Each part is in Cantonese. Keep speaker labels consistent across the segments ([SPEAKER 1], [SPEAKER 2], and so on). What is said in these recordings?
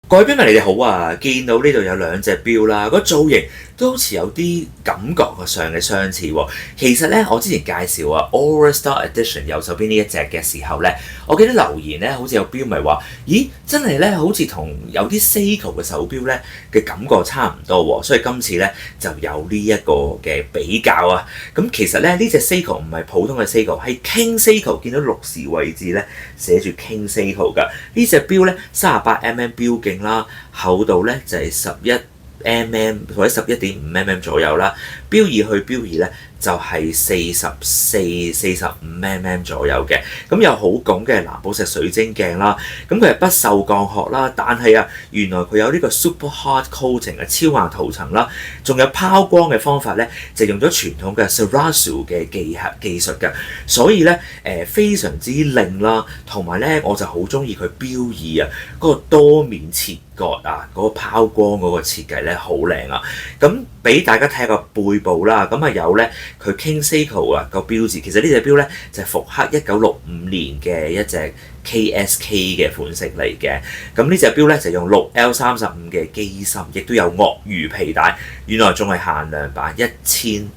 [SPEAKER 1] 各位標迷你哋好啊！見到呢度有兩隻錶啦，個造型都好似有啲感覺上嘅相似喎。其實咧，我之前介紹啊 Aura Star Edition 右手邊呢一隻嘅時候咧，我記得留言咧，好似有標迷話：咦，真係咧，好似同有啲 Seiko 嘅手錶咧嘅感覺差唔多喎。所以今次咧就有呢一個嘅比較啊。咁其實咧呢隻 Seiko 唔係普通嘅 Seiko，係 King Seiko，見到6時位置咧寫住 King Seiko 㗎。呢隻錶咧38mm 錶徑啦，厚度咧就係11mm 或者11.5mm 左右啦。標二去標二咧就係44-45mm 左右嘅。咁有好拱嘅藍寶石水晶鏡啦。咁佢係不鏽鋼殼啦，但係啊原來佢有呢個 super hard coating 嘅超硬塗層啦，仲有拋光嘅方法咧就用咗傳統嘅 Sarasu 嘅技術㗎，所以咧非常之靚啦，同埋咧我就好中意佢標二啊嗰個多面切割啊嗰個拋光嗰個設計咧好靚啊。咁俾大家睇下個背部啦，咁啊有咧佢 King Seiko 啊個標誌，其實呢隻錶咧就係復刻1965年嘅一隻 KSK 嘅款式嚟嘅。咁呢隻錶咧就用6L35嘅機芯，亦都有鱷魚皮帶，原來仲係限量版1700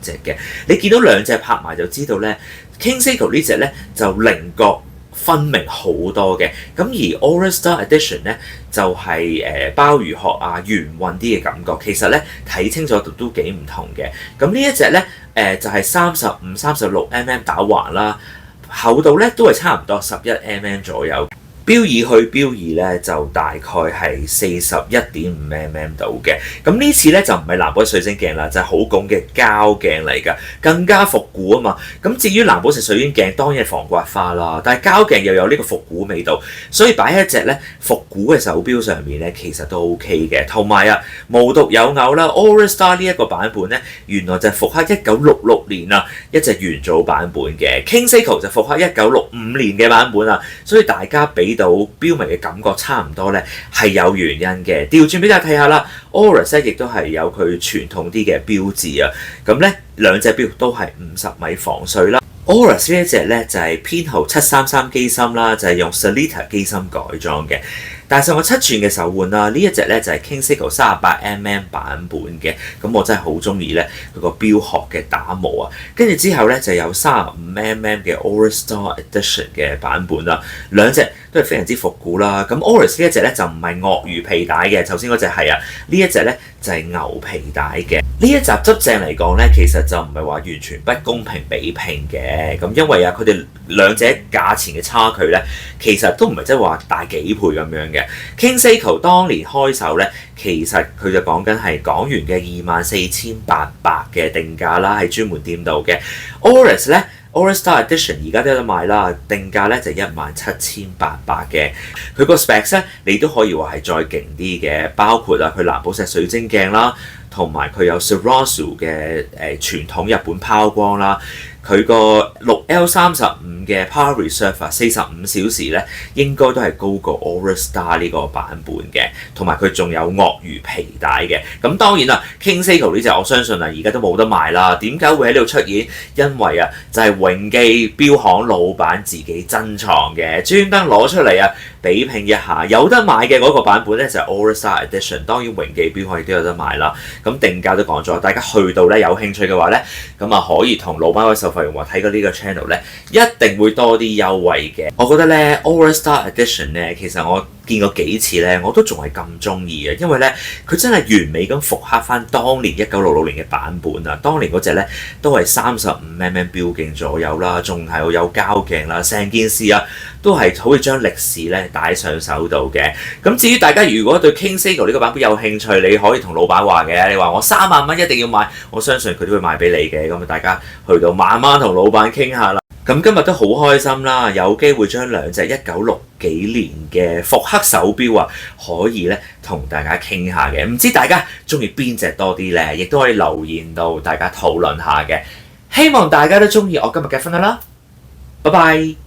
[SPEAKER 1] 隻嘅。你見到兩隻拍埋就知道咧 King Seiko 呢隻咧就稜角分明好多嘅，咁而 Aura Star Edition 咧就係鮑魚殼啊圓潤啲嘅感覺，其實咧睇清楚都幾唔同嘅。咁呢一隻咧就係35-36mm 打橫啦，厚度咧都係差唔多11mm 左右。標二去標二咧就大概係41.5mm 度嘅。咁呢次咧就唔係藍寶石水晶鏡啦，就係好拱嘅膠鏡嚟㗎，更加復古啊嘛。咁至於藍寶石水晶鏡當然係防刮花啦，但係膠鏡又有呢個復古味道，所以擺喺一隻咧復古嘅手錶上面咧其實都 OK 嘅。同埋啊無獨有偶啦 ，Aura Star 呢一個版本咧原來就係復刻1966年啊一隻元祖版本嘅 King Seiko 就復刻1965年嘅版本啊，所以大家俾到錶迷嘅感覺差唔多咧，係有原因嘅。調轉俾大家睇下啦 ，Aura 咧亦都係有佢傳統啲嘅標誌啊。咁咧兩隻錶都係50米防碎啦。Aura 呢一隻咧就係編號733機芯啦，就係用 Sellita 機芯改裝嘅。戴上個7寸嘅手腕啦，呢一隻咧就係 King Seiko 38mm 版本嘅，咁我真係好中意咧佢個錶殼嘅打磨啊。跟住之後咧就有35mm嘅 Aura Star Edition 嘅版本啦，兩隻都係非常之復古啦。咁 Aura 呢一隻咧就唔係鱷魚皮帶嘅，頭先嗰隻係啊，呢一隻咧就係牛皮帶嘅。呢一集執正嚟講咧，其實就唔係話完全不公平比拼嘅，咁因為啊佢哋兩者價錢嘅差距咧，其實都唔係即係話大幾倍咁樣嘅。King Seiko 當年開售咧，其實佢就講緊係港元嘅24,800嘅定價啦，喺專門店度嘅。Aura 咧 ，Aura Star Edition 而家都有得賣啦，定價咧就17,800嘅。佢個 specs 咧，你都可以話係再勁啲嘅，包括啊佢藍寶石水晶鏡啦，同埋佢有 Sarasu 嘅傳統日本拋光啦。佢個6L35嘅 Power Reserve 45小時咧，應該都係高過 Aura Star 呢個版本嘅，同埋佢仲有鱷魚皮帶嘅。咁當然啦 ，King Seiko 呢隻我相信啊，而家都冇得賣啦。點解會喺呢度出現？因為啊，就係榮記錶行老闆自己珍藏嘅，專登攞出嚟啊，比拼一下。有得買嘅嗰個版本咧就係 Aura Star Edition， 當然榮記錶行亦都有得買啦。咁定價都講咗，大家去到咧有興趣嘅話咧，咁啊可以同老闆位售費員話睇過呢個 channel 咧，一定會多啲優惠嘅。我覺得咧 Aura Star Edition 咧，其實我見過幾次咧，我都仲係咁中意嘅，因為咧佢真係完美咁復刻翻當年1966年嘅版本啊！當年嗰隻咧都係35mm 錶徑左右啦，仲係有膠鏡啦，成件事啊都係好似將歷史咧帶上手度嘅。咁至於大家如果對 King Seiko 呢個版本有興趣，你可以同老闆話嘅，你話我3萬蚊一定要買，我相信佢都會賣俾你嘅。咁大家去到慢慢同老闆傾下啦。咁今日都好開心啦，有機會將兩隻1960幾年嘅復刻手錶啊，可以咧同大家傾下嘅。唔知大家中意邊隻多啲咧，亦都可以留言到大家討論下嘅。希望大家都中意我今日嘅分享啦，拜拜。